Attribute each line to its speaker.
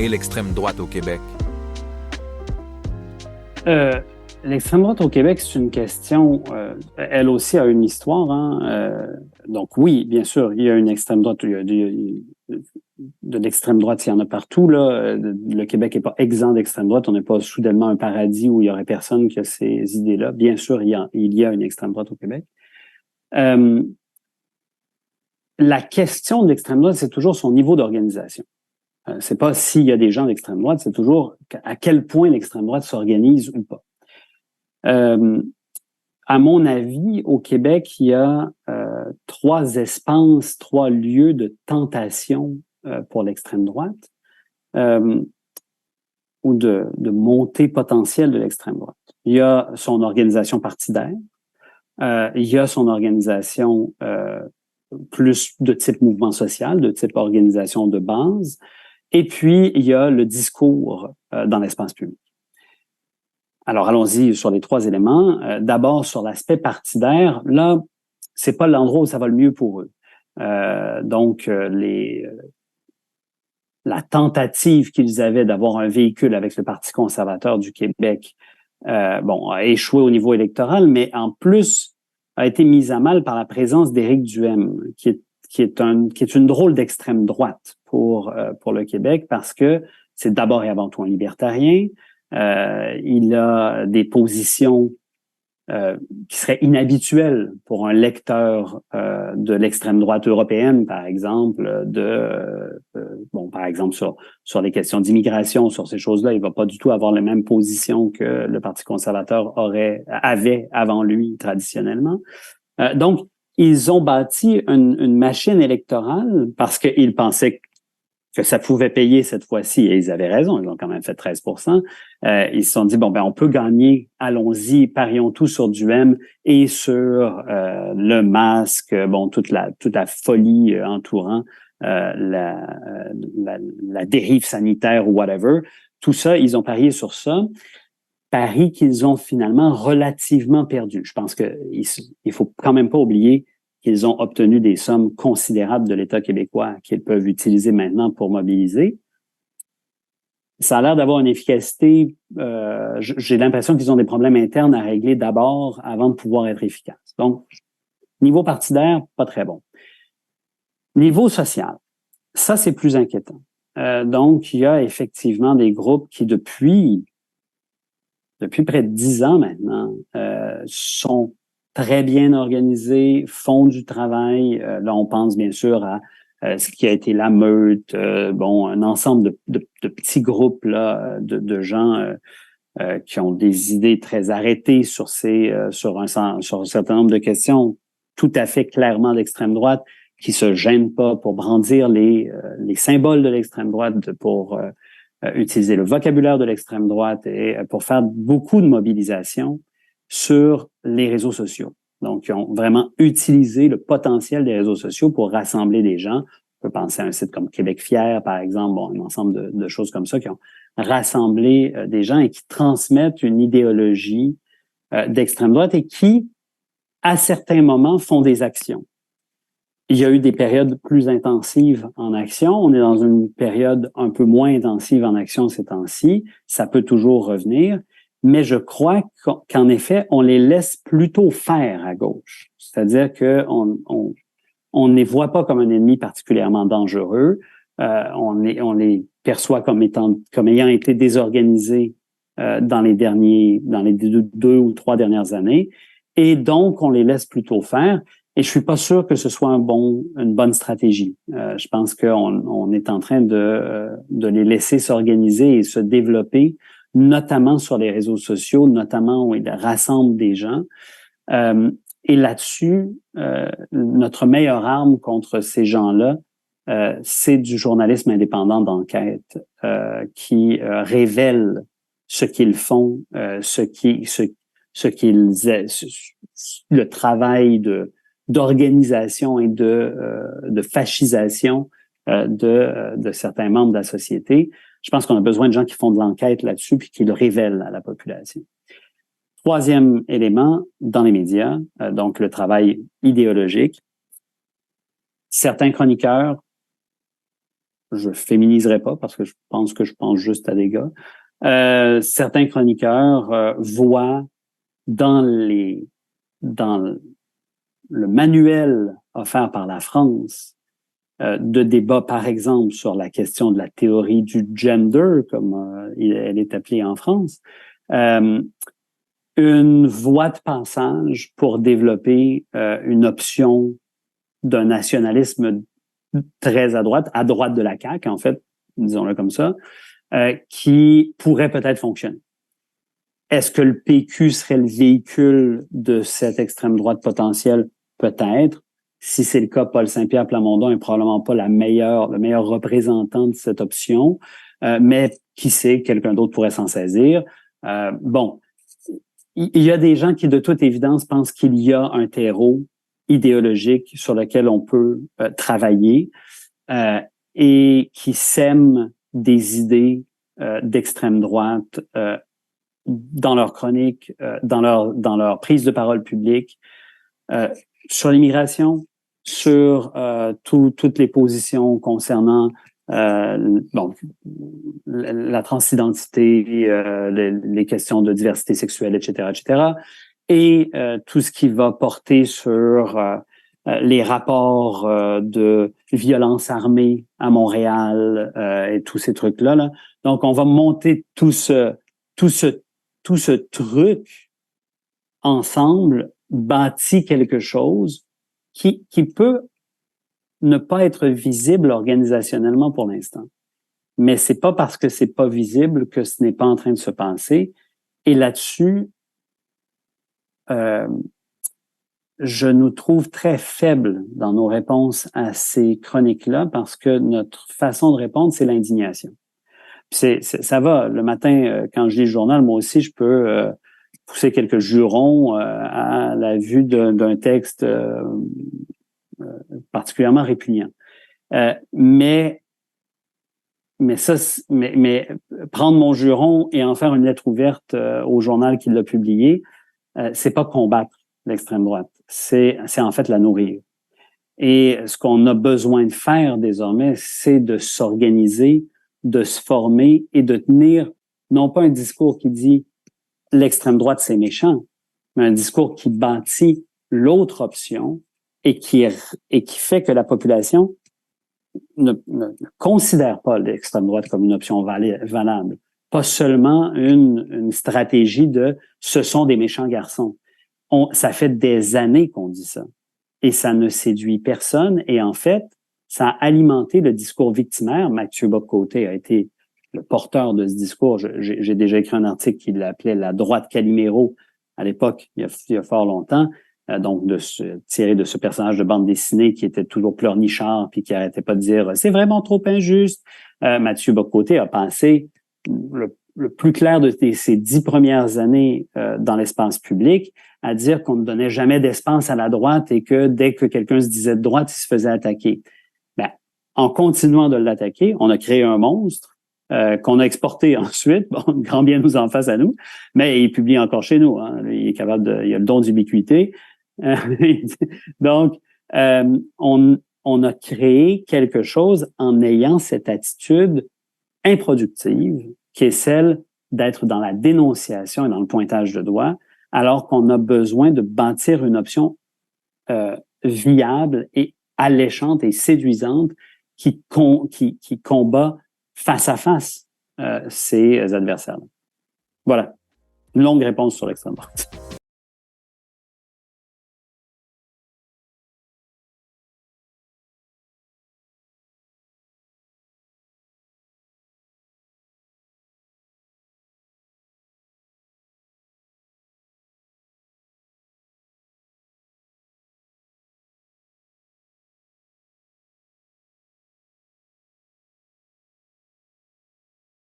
Speaker 1: et l'extrême droite au Québec?
Speaker 2: L'extrême droite au Québec, c'est une question, elle aussi a une histoire, hein. Donc oui, bien sûr, il y a une extrême droite, de l'extrême droite, il y en a partout, là. Le Québec n'est pas exempt d'extrême droite, on n'est pas soudainement un paradis où il y aurait personne qui a ces idées-là. Bien sûr, il y a une extrême droite au Québec. La question de l'extrême droite, c'est toujours son niveau d'organisation. C'est pas s'il y a des gens d'extrême droite, c'est toujours à quel point l'extrême droite s'organise ou pas. À mon avis, au Québec, il y a trois espaces, trois lieux de tentation pour l'extrême droite ou de montée potentielle de l'extrême droite. Il y a son organisation partidaire, il y a son organisation plus de type mouvement social, de type organisation de base, et puis il y a le discours dans l'espace public. Alors, allons-y sur les trois éléments. D'abord, sur l'aspect partidaire, là, c'est pas l'endroit où ça va le mieux pour eux. La tentative qu'ils avaient d'avoir un véhicule avec le Parti conservateur du Québec, a échoué au niveau électoral, mais en plus a été mise à mal par la présence d'Éric Duhaime, qui est une drôle d'extrême droite pour le Québec, parce que c'est d'abord et avant tout un libertarien. Il a des positions qui seraient inhabituelles pour un lecteur de l'extrême droite européenne, par exemple, par exemple sur les questions d'immigration, sur ces choses-là, il va pas du tout avoir les mêmes positions que le Parti conservateur avait avant lui traditionnellement. Donc, ils ont bâti une machine électorale parce qu'ils pensaient que ça pouvait payer cette fois-ci, et ils avaient raison, ils ont quand même fait 13%. Ils se sont dit, on peut gagner, allons-y, parions tout sur Duhaime et sur le masque, toute la folie entourant la dérive sanitaire ou whatever. Tout ça, ils ont parié sur ça. Pari qu'ils ont finalement relativement perdu. Je pense il faut quand même pas oublier qu'ils ont obtenu des sommes considérables de l'État québécois qu'ils peuvent utiliser maintenant pour mobiliser. Ça a l'air d'avoir une efficacité. J'ai l'impression qu'ils ont des problèmes internes à régler d'abord avant de pouvoir être efficaces. Donc, niveau partidaire, pas très bon. Niveau social, ça, c'est plus inquiétant. Donc, il y a effectivement des groupes qui, depuis près de 10 ans maintenant, sont très bien organisés, font du travail. Là, on pense bien sûr à ce qui a été la meute, un ensemble de petits groupes là, de gens qui ont des idées très arrêtées sur un certain nombre de questions, tout à fait clairement d'extrême droite, qui se gênent pas pour brandir les symboles de l'extrême droite, pour utiliser le vocabulaire de l'extrême droite et pour faire beaucoup de mobilisation sur les réseaux sociaux. Donc, ils ont vraiment utilisé le potentiel des réseaux sociaux pour rassembler des gens. On peut penser à un site comme Québec Fier, par exemple, un ensemble de choses comme ça qui ont rassemblé des gens et qui transmettent une idéologie d'extrême droite et qui, à certains moments, font des actions. Il y a eu des périodes plus intensives en action. On est dans une période un peu moins intensive en action ces temps-ci. Ça peut toujours revenir. Mais je crois qu'en effet, on les laisse plutôt faire à gauche. C'est-à-dire qu'on ne les voit pas comme un ennemi particulièrement dangereux. On les perçoit comme ayant été désorganisés dans les deux ou trois dernières années. Et donc, on les laisse plutôt faire. Et je suis pas sûr que ce soit une bonne stratégie. Je pense qu'on est en train de les laisser s'organiser et se développer, notamment sur les réseaux sociaux, notamment où ils rassemblent des gens. Et là-dessus, notre meilleure arme contre ces gens-là, c'est du journalisme indépendant d'enquête qui révèle ce qu'ils font, le travail d'organisation et de fascisation de certains membres de la société. Je pense qu'on a besoin de gens qui font de l'enquête là-dessus puis qui le révèlent à la population. Troisième élément, dans les médias, donc le travail idéologique. Certains chroniqueurs je féminiserai pas parce que je pense juste à des gars. Certains chroniqueurs voient dans le manuel offert par la France de débat, par exemple, sur la question de la théorie du gender, comme elle est appelée en France, une voie de passage pour développer une option d'un nationalisme très à droite de la CAQ, en fait, disons-le comme ça, qui pourrait peut-être fonctionner. Est-ce que le PQ serait le véhicule de cette extrême droite potentielle? Peut-être. Si c'est le cas, Paul Saint-Pierre Plamondon est probablement pas le meilleur représentant de cette option, mais qui sait, quelqu'un d'autre pourrait s'en saisir. Bon, il y a des gens qui, de toute évidence, pensent qu'il y a un terreau idéologique sur lequel on peut travailler et qui sèment des idées d'extrême droite dans leurs chroniques, dans leur prise de parole publique, sur l'immigration, sur toutes les positions concernant la transidentité, les questions de diversité sexuelle, etc., etc., et tout ce qui va porter sur les rapports de violence armée à Montréal et tous ces trucs-là. Là. Donc, on va monter tout ce truc ensemble, bâtit quelque chose qui peut ne pas être visible organisationnellement pour l'instant. Mais c'est pas parce que c'est pas visible que ce n'est pas en train de se passer. Et là-dessus, je nous trouve très faibles dans nos réponses à ces chroniques-là parce que notre façon de répondre, c'est l'indignation. Ça va. Le matin, quand je lis le journal, moi aussi, je peux pousser quelques jurons à la vue d'un texte particulièrement répugnant. Mais prendre mon juron et en faire une lettre ouverte au journal qui l'a publié, c'est pas combattre l'extrême droite, c'est en fait la nourrir. Et ce qu'on a besoin de faire désormais, c'est de s'organiser, de se former et de tenir non pas un discours qui dit l'extrême droite c'est méchant, mais un discours qui bâtit l'autre option et qui fait que la population ne considère pas l'extrême droite comme une option valable. Pas seulement une stratégie de ce sont des méchants garçons. Ça fait des années qu'on dit ça. Et ça ne séduit personne. Et en fait, ça a alimenté le discours victimaire. Mathieu Bock-Côté a été le porteur de ce discours. J'ai déjà écrit un article qui l'appelait la droite Calimero à l'époque, il y a fort longtemps. Donc, de se tirer de ce personnage de bande dessinée qui était toujours pleurnichard puis qui arrêtait pas de dire « c'est vraiment trop injuste ». Mathieu Bock-Côté a passé le plus clair de ses 10 premières années dans l'espace public à dire qu'on ne donnait jamais d'espace à la droite et que dès que quelqu'un se disait de droite, il se faisait attaquer. Ben, en continuant de l'attaquer, on a créé un monstre qu'on a exporté ensuite. Bon, grand bien nous en fasse à nous, mais il publie encore chez nous. Hein. Il est capable il a le don d'ubiquité. Donc, on a créé quelque chose en ayant cette attitude improductive qui est celle d'être dans la dénonciation et dans le pointage de doigt, alors qu'on a besoin de bâtir une option viable et alléchante et séduisante qui combat face à face ses adversaires. Voilà, une longue réponse sur l'extrême droite.